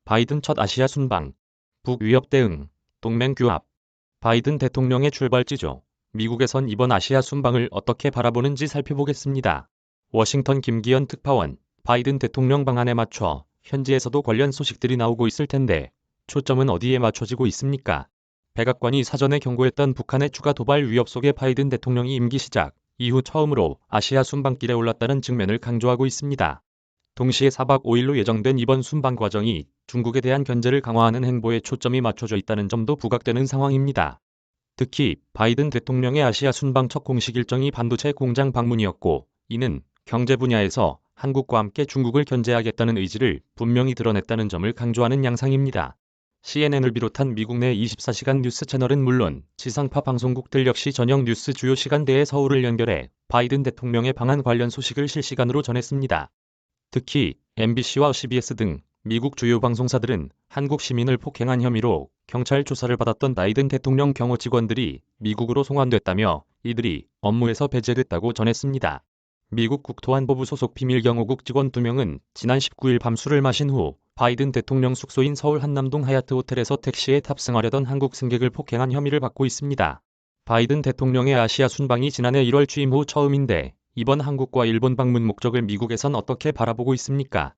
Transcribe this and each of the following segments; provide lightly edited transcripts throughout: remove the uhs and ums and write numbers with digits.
바이든 첫 아시아 순방, 북위협 대응, 동맹 규합. 바이든 대통령의 출발지죠. 미국에선 이번 아시아 순방을 어떻게 바라보는지 살펴보겠습니다. 워싱턴 김기현 특파원, 바이든 대통령 방안에 맞춰 현지에서도 관련 소식들이 나오고 있을 텐데 초점은 어디에 맞춰지고 있습니까? 백악관이 사전에 경고했던 북한의 추가 도발 위협 속에 바이든 대통령이 임기 시작 이후 처음으로 아시아 순방길에 올랐다는 측면을 강조하고 있습니다. 동시에 4박 5일로 예정된 이번 순방 과정이 중국에 대한 견제를 강화하는 행보에 초점이 맞춰져 있다는 점도 부각되는 상황입니다. 특히 바이든 대통령의 아시아 순방 첫 공식 일정이 반도체 공장 방문이었고, 이는 경제 분야에서 한국과 함께 중국을 견제하겠다는 의지를 분명히 드러냈다는 점을 강조하는 양상입니다. CNN을 비롯한 미국 내 24시간 뉴스 채널은 물론 지상파 방송국들 역시 저녁 뉴스 주요 시간대에 서울을 연결해 바이든 대통령의 방한 관련 소식을 실시간으로 전했습니다. 특히 MBC와 CBS 등 미국 주요 방송사들은 한국 시민을 폭행한 혐의로 경찰 조사를 받았던 바이든 대통령 경호 직원들이 미국으로 송환됐다며 이들이 업무에서 배제됐다고 전했습니다. 미국 국토안보부 소속 비밀경호국 직원 2명은 지난 19일 밤 술을 마신 후 바이든 대통령 숙소인 서울 한남동 하얏트 호텔에서 택시에 탑승하려던 한국 승객을 폭행한 혐의를 받고 있습니다. 바이든 대통령의 아시아 순방이 지난해 1월 취임 후 처음인데 이번 한국과 일본 방문 목적을 미국에선 어떻게 바라보고 있습니까?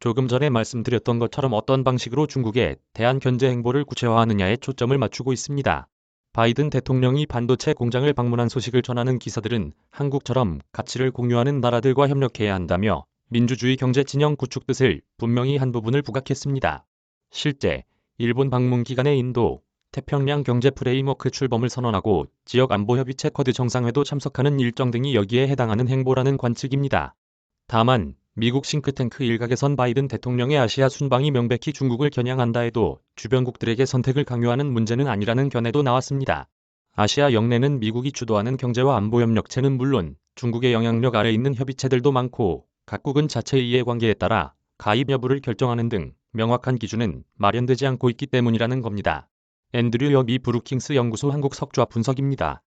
조금 전에 말씀드렸던 것처럼 어떤 방식으로 중국에 대한 견제 행보를 구체화하느냐에 초점을 맞추고 있습니다. 바이든 대통령이 반도체 공장을 방문한 소식을 전하는 기사들은 한국처럼 가치를 공유하는 나라들과 협력해야 한다며 민주주의 경제 진영 구축 뜻을 분명히 한 부분을 부각했습니다. 실제 일본 방문 기간에 인도, 태평양 경제 프레임워크 출범을 선언하고 지역 안보협의체 쿼드 정상회도 참석하는 일정 등이 여기에 해당하는 행보라는 관측입니다. 다만 미국 싱크탱크 일각에선 바이든 대통령의 아시아 순방이 명백히 중국을 겨냥한다 해도 주변국들에게 선택을 강요하는 문제는 아니라는 견해도 나왔습니다. 아시아 영내는 미국이 주도하는 경제와 안보협력체는 물론 중국의 영향력 아래 있는 협의체들도 많고 각국은 자체의 이해관계에 따라 가입 여부를 결정하는 등 명확한 기준은 마련되지 않고 있기 때문이라는 겁니다. 앤드류 여미 브루킹스 연구소 한국 석좌 분석입니다.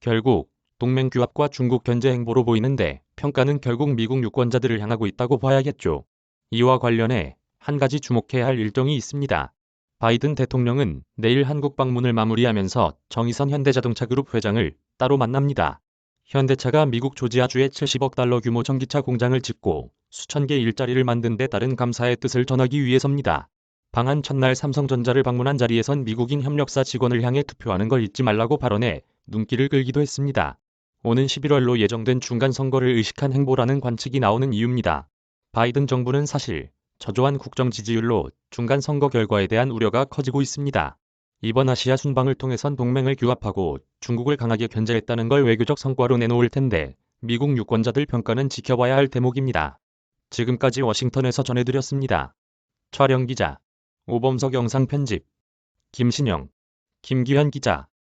결국 동맹 규합과 중국 견제 행보로 보이는데 평가는 결국 미국 유권자들을 향하고 있다고 봐야겠죠. 이와 관련해 한 가지 주목해야 할 일정이 있습니다. 바이든 대통령은 내일 한국 방문을 마무리하면서 정의선 현대자동차그룹 회장을 따로 만납니다. 현대차가 미국 조지아주에 70억 달러 규모 전기차 공장을 짓고 수천 개 일자리를 만든 데 따른 감사의 뜻을 전하기 위해서입니다. 방한 첫날 삼성전자를 방문한 자리에선 미국인 협력사 직원을 향해 투표하는 걸 잊지 말라고 발언해 눈길을 끌기도 했습니다. 오는 11월로 예정된 중간선거를 의식한 행보라는 관측이 나오는 이유입니다. 바이든 정부는 사실 저조한 국정 지지율로 중간선거 결과에 대한 우려가 커지고 있습니다. 이번 아시아 순방을 통해선 동맹을 규합하고 중국을 강하게 견제했다는 걸 외교적 성과로 내놓을 텐데 미국 유권자들 평가는 지켜봐야 할 대목입니다. 지금까지 워싱턴에서 전해드렸습니다. 촬영 기자 오범석 영상 편집 김신영, 김기현 기자